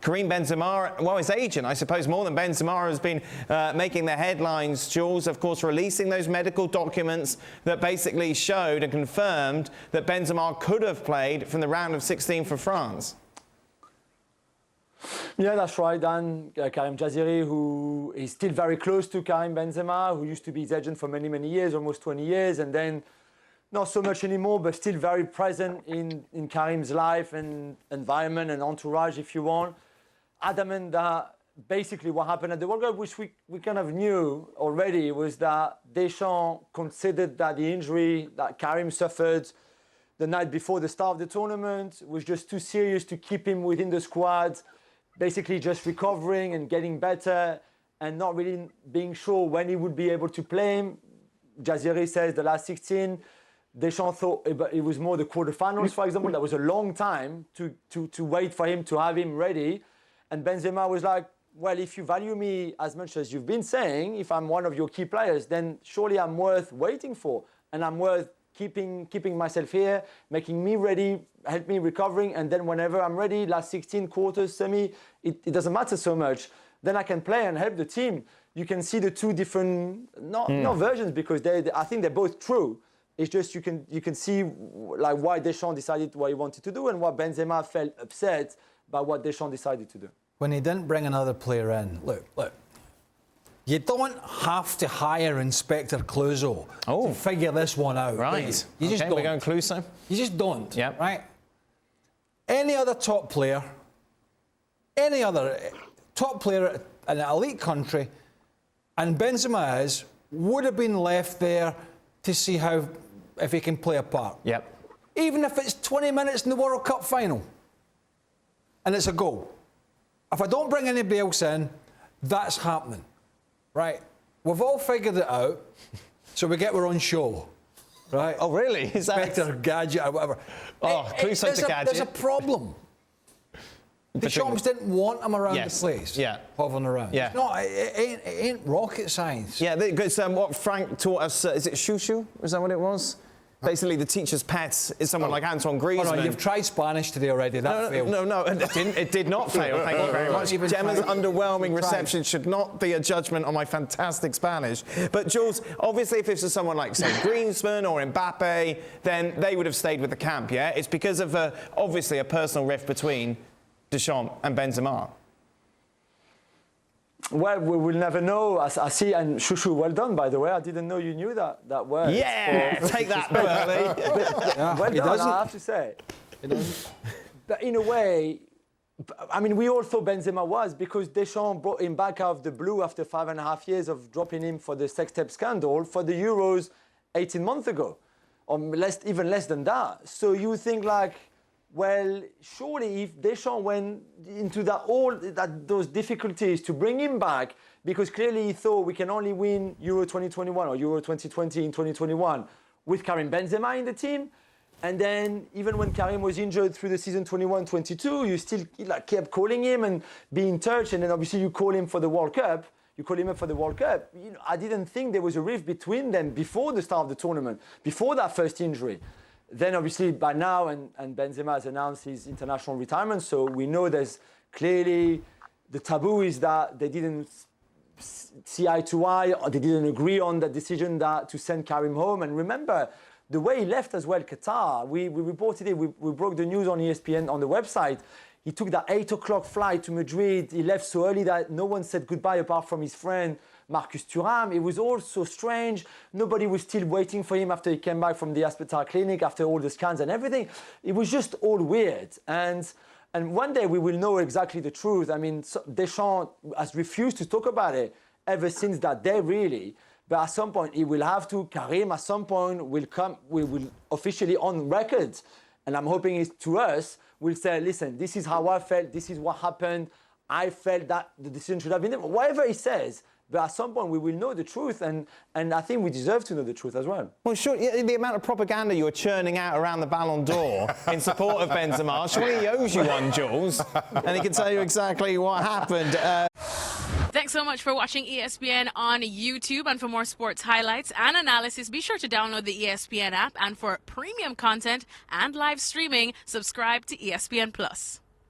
Karim Benzema, well, his agent, I suppose, more than Benzema, has been making the headlines, Jules, of course, releasing those medical documents that basically showed and confirmed that Benzema could have played from the round of 16 for France. Yeah, that's right, Dan. Karim Jaziri, who is still very close to Karim Benzema, who used to be his agent for many, many years, almost 20 years, and then not so much anymore, but still very present in Karim's life and environment and entourage, if you want. Adamant that basically what happened at the World Cup, which we kind of knew already, was that Deschamps considered that the injury that Karim suffered the night before the start of the tournament was just too serious to keep him within the squad, basically just recovering and getting better and not really being sure when he would be able to play him. Jaziri says the last 16. Deschamps thought it was more the quarterfinals, for example. That was a long time to wait for him to have him ready. And Benzema was like, well, if you value me as much as you've been saying, if I'm one of your key players, then surely I'm worth waiting for. And I'm worth keeping myself here, making me ready, help me recovering. And then whenever I'm ready, last 16 quarters, semi, it doesn't matter so much. Then I can play and help the team. You can see the two different, not versions, because I think they're both true. It's just you can see like why Deschamps decided what he wanted to do and what Benzema felt upset by what Deschamps decided to do. When he didn't bring another player in, look, you don't have to hire Inspector Clouseau to figure this one out. Right. You just don't. We're going Clouseau. You just don't. Yep. Right. Any other top player, any other top player in an elite country, and Benzema would have been left there to see if he can play a part. Yep. Even if it's 20 minutes in the World Cup final, and it's a goal. If I don't bring anybody else in, that's happening, right? We've all figured it out, so we get our own show, right? Oh, really? Is that Inspector Gadget or whatever? Oh, Clouseau's a gadget. There's a problem. Deschamps didn't want him around the place, hovering around. Yeah. No, it ain't rocket science. Yeah, because what Frank taught us, is it Shushu? Is that what it was? Basically, the teacher's pet is someone like Antoine Griezmann. Oh, no, you've tried Spanish today already. That failed. No, it did not fail. Thank you very much. Gemma's underwhelming reception should not be a judgment on my fantastic Spanish. But, Jules, obviously, if this was someone like, say, Griezmann or Mbappe, then they would have stayed with the camp, yeah? It's because of, obviously, a personal rift between Deschamps and Benzema. Well, we will never know. I see, and Shushu, well done, by the way. I didn't know you knew that word. Yeah, take that, Burley. Well done, I have to say. But in a way, I mean, we all thought Benzema was, because Deschamps brought him back out of the blue after 5.5 years of dropping him for the sex tape scandal for the Euros 18 months ago, or even less than that. So you think like, well, surely if Deschamps went into those difficulties to bring him back, because clearly he thought we can only win Euro 2021 or Euro 2020 in 2021 with Karim Benzema in the team, and then even when Karim was injured through the season 21-22, you still kept calling him and be in touch, and then obviously you call him for the World Cup. You call him up for the World Cup. You know, I didn't think there was a rift between them before the start of the tournament, before that first injury. Then obviously by now, and Benzema has announced his international retirement, so we know there's clearly the taboo is that they didn't see eye to eye, or they didn't agree on the decision to send Karim home. And remember, the way he left as well, Qatar, we reported it, we broke the news on ESPN on the website. He took that 8 o'clock flight to Madrid. He left so early that no one said goodbye apart from his friend, Marcus Thuram. It was all so strange. Nobody was still waiting for him after he came back from the hospital clinic, after all the scans and everything. It was just all weird. And one day we will know exactly the truth. I mean, Deschamps has refused to talk about it ever since that day, really. But at some point, he will have to. Karim, at some point, will officially on record. And I'm hoping it's to us, will say, listen, this is how I felt, this is what happened. I felt that the decision should have been different. Whatever he says, but at some point we will know the truth, and I think we deserve to know the truth as well. Well, sure, the amount of propaganda you were churning out around the Ballon d'Or in support of Benzema, surely he owes you one, Jules, and he can tell you exactly what happened. Thanks so much for watching ESPN on YouTube. And for more sports highlights and analysis, be sure to download the ESPN app. And for premium content and live streaming, subscribe to ESPN Plus.